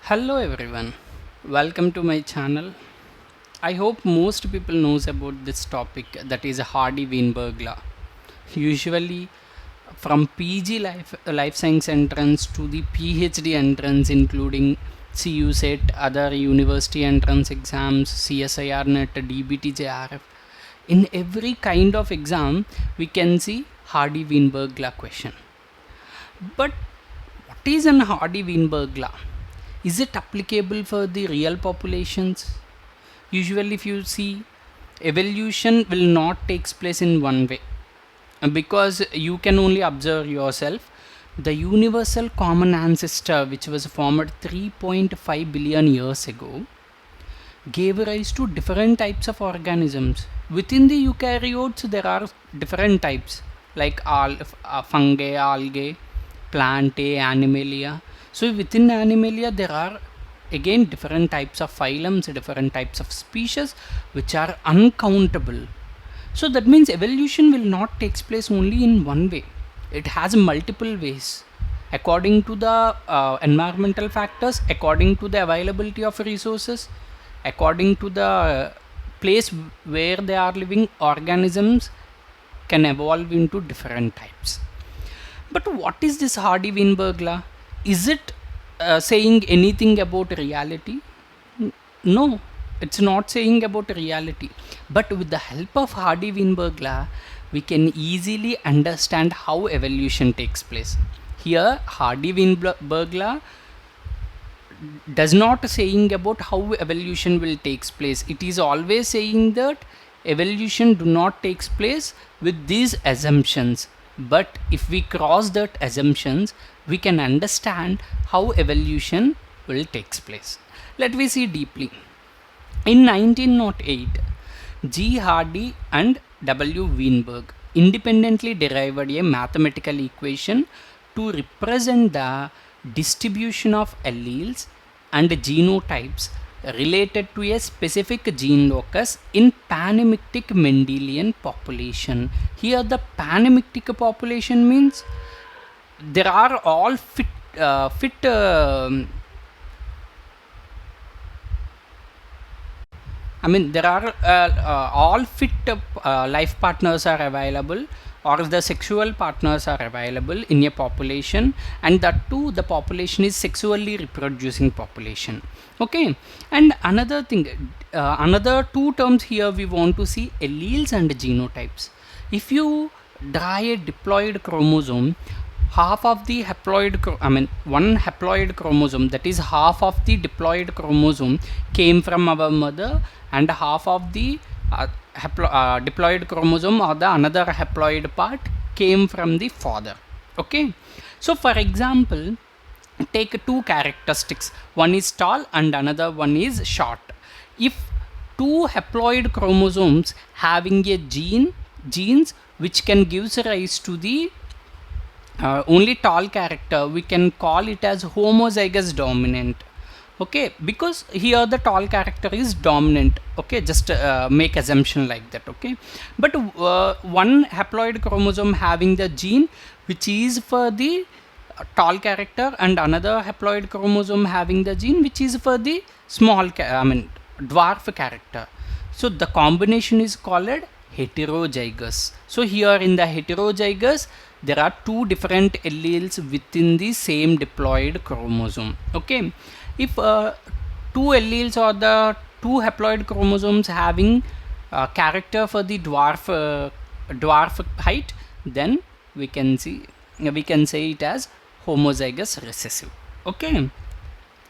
Hello everyone, welcome to my channel. I hope most people knows about this topic, that is Hardy-Weinberg law. Usually from PG life science entrance to the PhD entrance, including CUSET, other university entrance exams, CSIR NET, DBT JRF, in every kind of exam we can see Hardy-Weinberg law question. But what is an Hardy-Weinberg law? Is it applicable for the real populations? Usually, if you see, evolution will not takes place in one way. Because you can only observe yourself. The universal common ancestor, which was formed 3.5 billion years ago, gave rise to different types of organisms. Within the eukaryotes, there are different types like fungi, algae, plantae, animalia. So within animalia, there are again different types of phylums, different types of species, which are uncountable. So that means evolution will not take place only in one way. It has multiple ways according to the environmental factors, according to the availability of resources, according to the place where they are living. Organisms can evolve into different types. But what is this Hardy-Weinberg law? Is it saying anything about reality? No, it's not saying about reality. But with the help of Hardy-Weinberg law, we can easily understand how evolution takes place. Here, Hardy-Weinberg law does not saying about how evolution will takes place. It is always saying that evolution do not takes place with these assumptions. But if we cross that assumptions, we can understand how evolution will takes place. Let me see deeply. In 1908, G. Hardy and W. Weinberg independently derived a mathematical equation to represent the distribution of alleles and genotypes related to a specific gene locus in Panamictic Mendelian population. Here the Panamictic population means there are all fit I mean, there are all fit life partners are available, or the sexual partners are available in a population, and that too, the population is sexually reproducing population. Okay, and another thing, another two terms here we want to see: alleles and genotypes. If you draw a diploid chromosome, half of the one haploid chromosome, that is half of the diploid chromosome came from our mother, and half of the diploid chromosome or the another haploid part came from the father. Okay, so for example, take two characteristics, one is tall and another one is short. If two haploid chromosomes having a genes which can gives rise to the only tall character, we can call it as homozygous dominant. Okay, because here the tall character is dominant. Okay, just make assumption like that. Okay, but one haploid chromosome having the gene which is for the tall character, and another haploid chromosome having the gene which is for the dwarf character. So the combination is called heterozygous. So here in the heterozygous, there are two different alleles within the same diploid chromosome. Okay, if two alleles or the two haploid chromosomes having character for the dwarf height, then we can say it as homozygous recessive. Okay.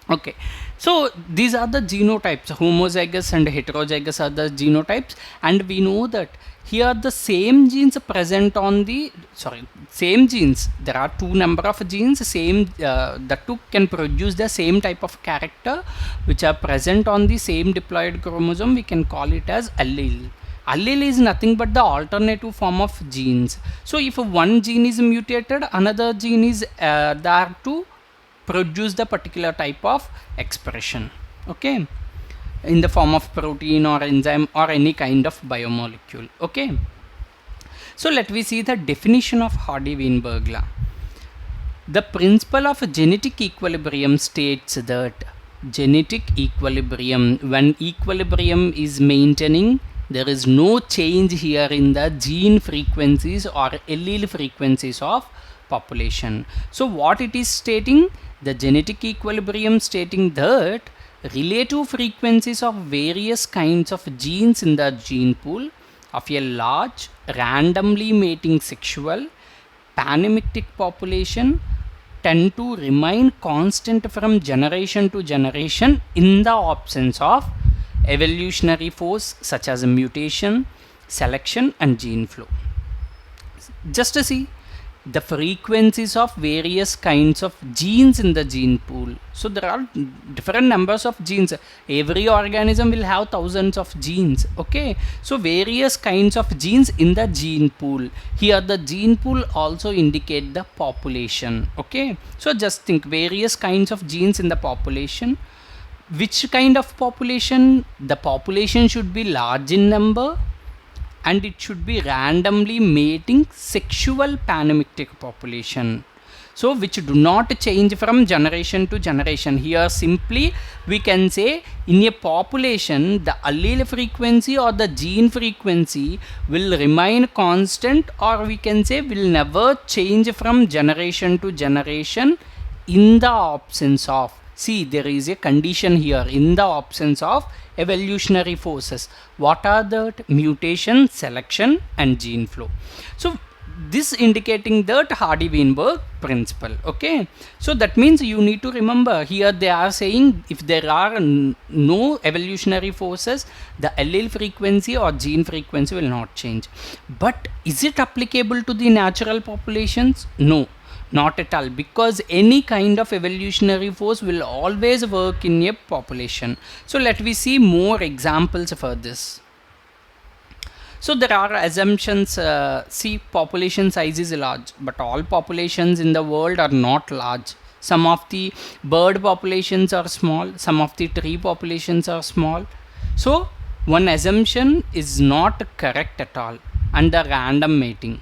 Okay, so these are the genotypes. Homozygous and heterozygous are the genotypes, and we know that here the same genes present on the same genes. There are two number of genes, same the two can produce the same type of character which are present on the same diploid chromosome. We can call it as allele. Allele is nothing but the alternative form of genes. So if one gene is mutated, another gene is there to produce the particular type of expression. Okay, in the form of protein or enzyme or any kind of biomolecule. Okay, so let me see the definition of Hardy-Weinberg law. The principle of genetic equilibrium states that genetic equilibrium. When equilibrium is maintaining, there is no change here in the gene frequencies or allele frequencies of population. So what it is stating? The genetic equilibrium stating that relative frequencies of various kinds of genes in the gene pool of a large randomly mating sexual panamictic population tend to remain constant from generation to generation in the absence of evolutionary force such as mutation, selection and gene flow. Just to see the frequencies of various kinds of genes in the gene pool. So there are different numbers of genes. Every organism will have thousands of genes. Okay, so various kinds of genes in the gene pool. Here the gene pool also indicate the population. Okay, so just think various kinds of genes in the population. Which kind of population? The population should be large in number and it should be randomly mating sexual panamictic population. So which do not change from generation to generation. Here simply we can say in a population the allele frequency or the gene frequency will remain constant, or we can say will never change from generation to generation in the absence of, see there is a condition here, in the absence of evolutionary forces. What are that? Mutation, selection and gene flow. So this indicating that Hardy-Weinberg principle. Okay, so that means you need to remember here they are saying if there are no evolutionary forces, the allele frequency or gene frequency will not change. But is it applicable to the natural populations? No, not at all, because any kind of evolutionary force will always work in a population. So let me see more examples for this. So there are assumptions. See, population size is large, but all populations in the world are not large. Some of the bird populations are small, some of the tree populations are small. So one assumption is not correct at all. And the random mating,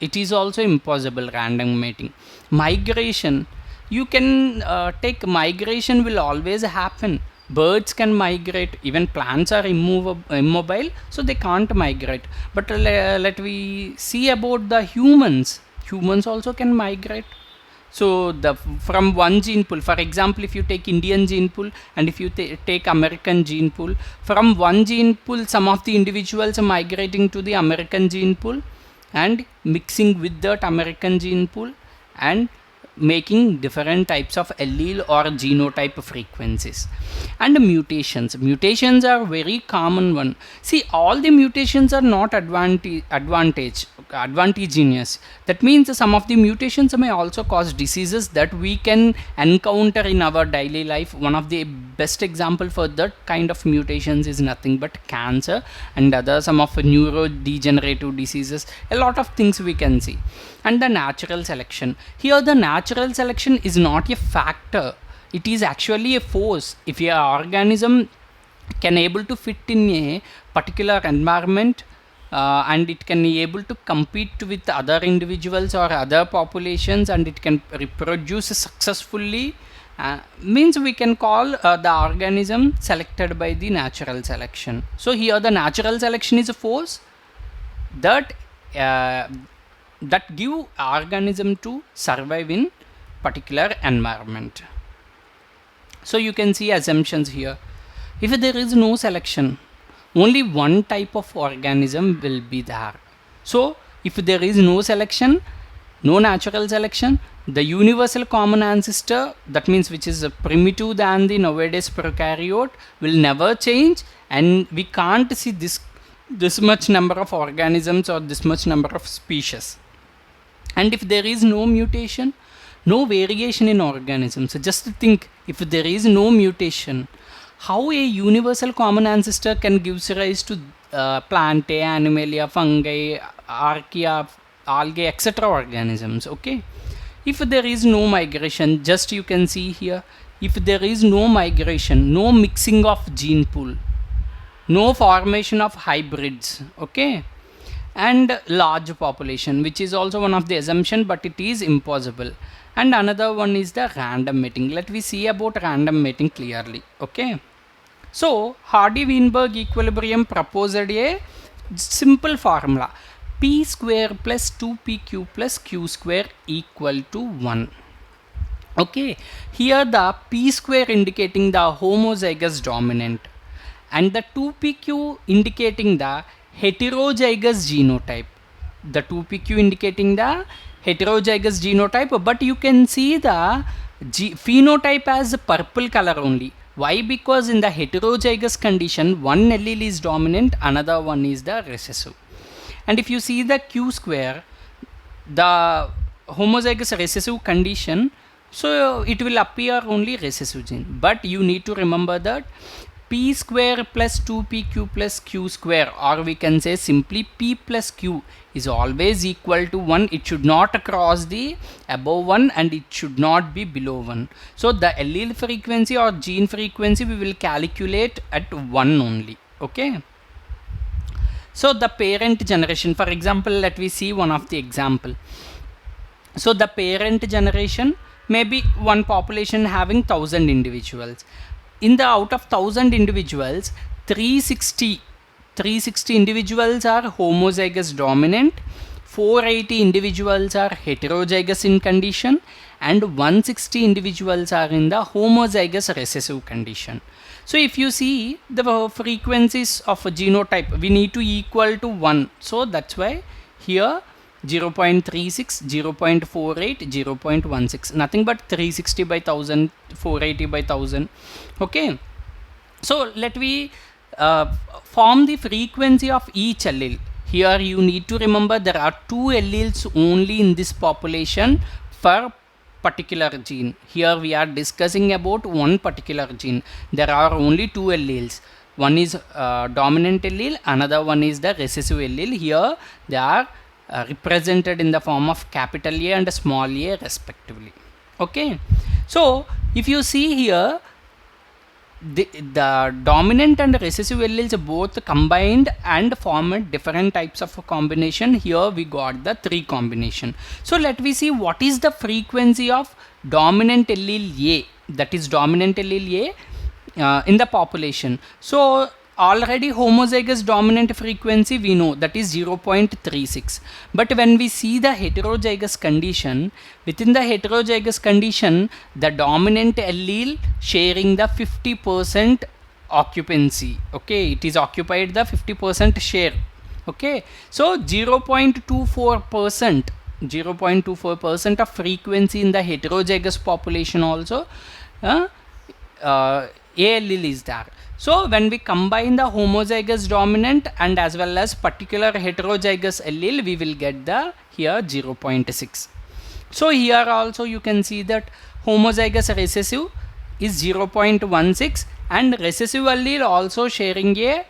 it is also impossible. Random mating, migration, you can take migration will always happen. Birds can migrate, even plants are immobile, so they can't migrate. But let we see about the humans. Humans also can migrate. So the from one gene pool, for example, if you take Indian gene pool and if you take American gene pool, from one gene pool some of the individuals are migrating to the American gene pool and mixing with that American gene pool and making different types of allele or genotype frequencies. And mutations are very common one. See, all the mutations are not advantageous. That means some of the mutations may also cause diseases that we can encounter in our daily life. One of the best example for that kind of mutations is nothing but cancer and other some of neurodegenerative diseases. A lot of things we can see. And the natural selection, here the natural selection is not a factor, it is actually a force. If your organism can able to fit in a particular environment and it can be able to compete with other individuals or other populations and it can reproduce successfully, means we can call the organism selected by the natural selection. So here the natural selection is a force that that give organism to survive in particular environment. So you can see assumptions here. If there is no selection, only one type of organism will be there. So if there is no selection, no natural selection, the universal common ancestor, that means which is primitive than the nowadays prokaryote, will never change, and we can't see this much number of organisms or this much number of species. And if there is no mutation, no variation in organisms. So just think, if there is no mutation, how a universal common ancestor can give rise to plantae, animalia, fungi, archaea, algae, etc. organisms. Okay, if there is no migration, just you can see here, if there is no migration, no mixing of gene pool, no formation of hybrids, okay, and large population, which is also one of the assumption, but it is impossible. And another one is the random mating. Let me see about random mating clearly. Okay, so Hardy-Weinberg equilibrium proposed a simple formula: p square plus 2pq plus q square equal to 1. Okay, here the p square indicating the homozygous dominant and the 2pq indicating the heterozygous genotype. The 2pq indicating the heterozygous genotype, but you can see the phenotype as purple color only. Why? Because in the heterozygous condition, one allele is dominant, another one is the recessive. And if you see the q square, the homozygous recessive condition, so it will appear only recessive gene. But you need to remember that p square plus 2pq plus q square, or we can say simply p plus q, is always equal to 1. It should not cross the above 1 and it should not be below 1. So the allele frequency or gene frequency we will calculate at 1 only. Okay, so the parent generation, for example, let me see one of the example. So the parent generation may be one population having 1000 individuals. In the out of 1000 individuals, 360 individuals are homozygous dominant, 480 individuals are heterozygous in condition, and 160 individuals are in the homozygous recessive condition. So if you see the frequencies of a genotype, we need to equal to 1. So that's why here 0.36, 0.48, 0.16, nothing but 360 by 1000, 480 by 1000. Okay, so let me form the frequency of each allele. Here you need to remember there are 2 alleles only in this population per particular gene. Here we are discussing about one particular gene. There are only 2 alleles. One is dominant allele, another one is the recessive allele. Here they are represented in the form of capital A and small a respectively. Okay, so if you see here, the dominant and recessive alleles both combined and form different types of a combination. Here we got the 3 combination. So let me see what is the frequency of dominant allele A, that is dominant allele A in the population. So already homozygous dominant frequency we know, that is 0.36. But when we see the heterozygous condition, within the heterozygous condition, the dominant allele sharing the 50% occupancy. Okay, it is occupied the 50% share. Okay, so 0.24% of frequency in the heterozygous population also A allele is there. So when we combine the homozygous dominant and as well as particular heterozygous allele, we will get the here 0.6. So here also you can see that homozygous recessive is 0.16 and recessive allele also sharing a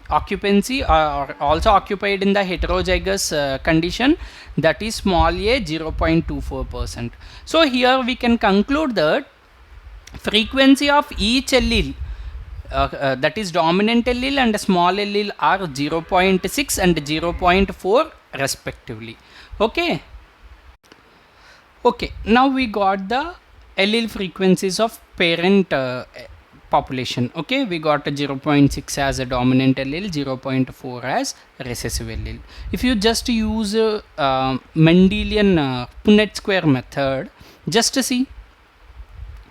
occupancy or also occupied in the heterozygous condition, that is small a 0.24%. So here we can conclude that frequency of each allele that is dominant allele and small allele are 0.6 and 0.4 respectively. Okay, now we got the allele frequencies of parent population. Okay, we got a 0.6 as a dominant allele, 0.4 as recessive allele. If you just use Mendelian Punnett square method, just to see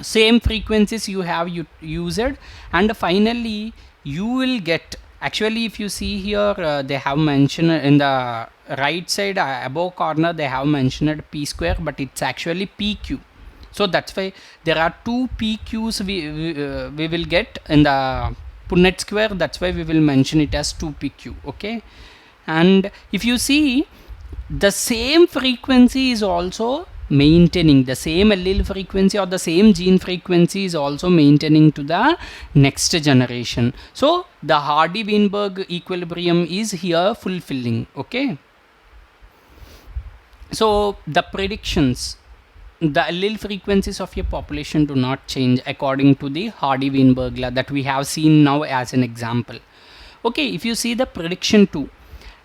same frequencies you have used, and finally you will get, actually if you see here they have mentioned in the right side above corner, they have mentioned p square, but it's actually pq. So that's why there are 2 pq's we will get in the Punnett square, that's why we will mention it as 2 pq. Okay, and if you see the same frequency is also maintaining, the same allele frequency or the same gene frequency is also maintaining to the next generation. So the Hardy-Weinberg equilibrium is here fulfilling. Okay, so the predictions, the allele frequencies of your population do not change according to the Hardy-Weinberg law that we have seen now as an example. Okay, if you see the prediction 2,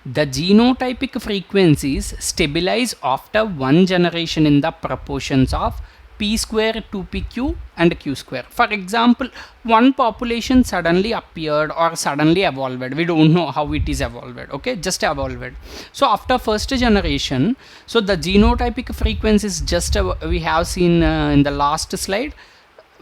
The genotypic frequencies stabilize after one generation in the proportions of p square, 2pq and q square. For example, one population suddenly appeared or suddenly evolved. We don't know how it is evolved. Okay, just evolved. So after first generation, so the genotypic frequencies just we have seen in the last slide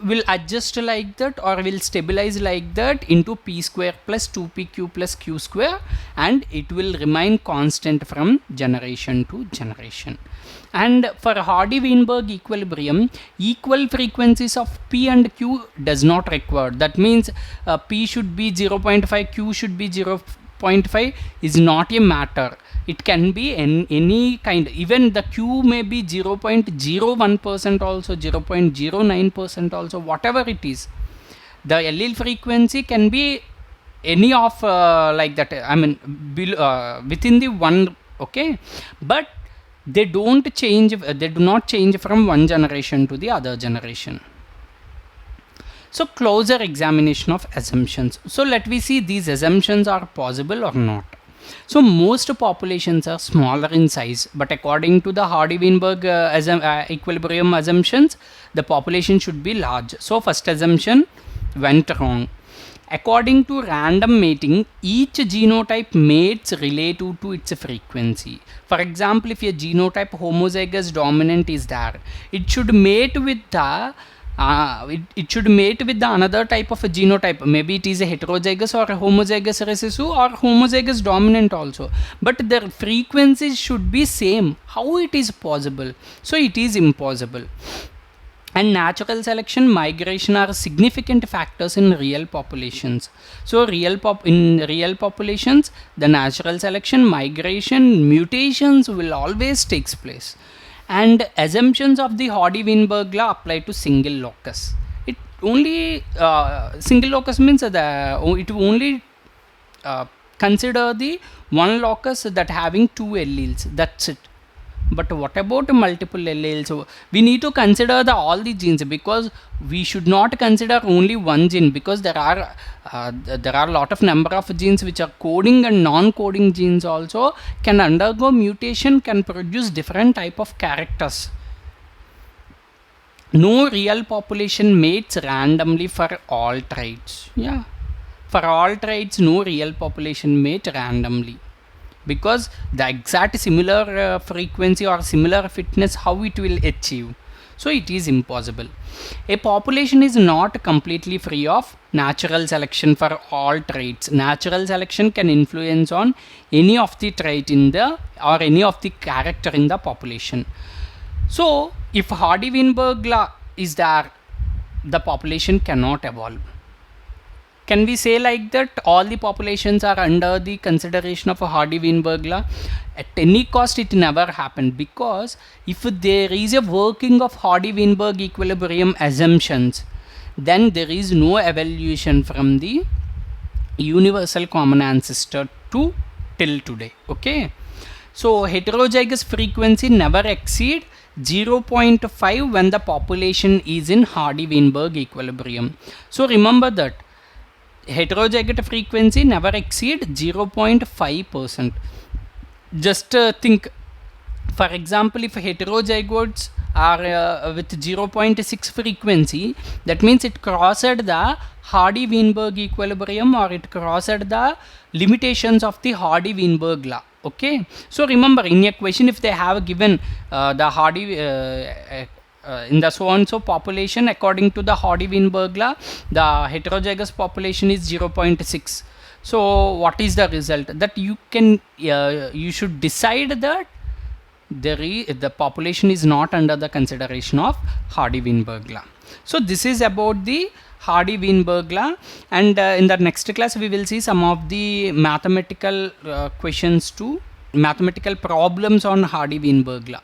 will adjust like that or will stabilize like that into p square plus 2pq plus q square, and it will remain constant from generation to generation. And for Hardy-Weinberg equilibrium, equal frequencies of p and q does not require. That means p should be 0.5, q should be 0.5 is not a matter. It can be any kind, even the q may be 0.01% also, 0.09% also, whatever it is. The allele frequency can be any of like that, I mean within the one, okay, but they don't change, they do not change from one generation to the other generation. So closer examination of assumptions. So let we see these assumptions are possible or not. So most populations are smaller in size, but according to the Hardy-Weinberg equilibrium assumptions, the population should be large. So first assumption went wrong. According to random mating, each genotype mates relative to its frequency. For example, if a genotype homozygous dominant is there, it should mate with the it should mate with the another type of a genotype. Maybe it is a heterozygous or a homozygous recessive or homozygous dominant also, but their frequencies should be same. How it is possible? So it is impossible. And natural selection, migration are significant factors in real populations. So in real populations, the natural selection, migration, mutations will always takes place. And assumptions of the Hardy-Weinberg law apply to single locus. It only single locus means it only consider the one locus that having two alleles. That's it. But what about multiple alleles? We need to consider all the genes, because we should not consider only one gene, because there are a lot of number of genes which are coding and non-coding genes also can undergo mutation, can produce different type of characters. No real population mates randomly for all traits. Yeah, for all traits, no real population mate randomly, because the exact similar frequency or similar fitness, how it will achieve. So it is impossible. A population is not completely free of natural selection for all traits. Natural selection can influence on any of the trait in the or any of the character in the population. So if Hardy-Weinberg law is there, the population cannot evolve. Can we say like that all the populations are under the consideration of a Hardy-Weinberg law? At any cost it never happened, because if there is a working of Hardy-Weinberg equilibrium assumptions, then there is no evolution from the universal common ancestor to till today. Okay, so heterozygous frequency never exceed 0.5 when the population is in Hardy-Weinberg equilibrium. So remember that heterozygous frequency never exceed 0.5%. Just think, for example, if heterozygotes are with 0.6 frequency, that means it crossed the Hardy-Weinberg equilibrium, or it crossed the limitations of the Hardy-Weinberg law. Okay, so remember, in a question if they have given the Hardy in the so and so population, according to the Hardy-Weinberg law, the heterozygous population is 0.6. So what is the result? That you can you should decide that the population is not under the consideration of Hardy-Weinberg law. So this is about the Hardy-Weinberg law, and in the next class we will see some of the mathematical questions to mathematical problems on Hardy-Weinberg law.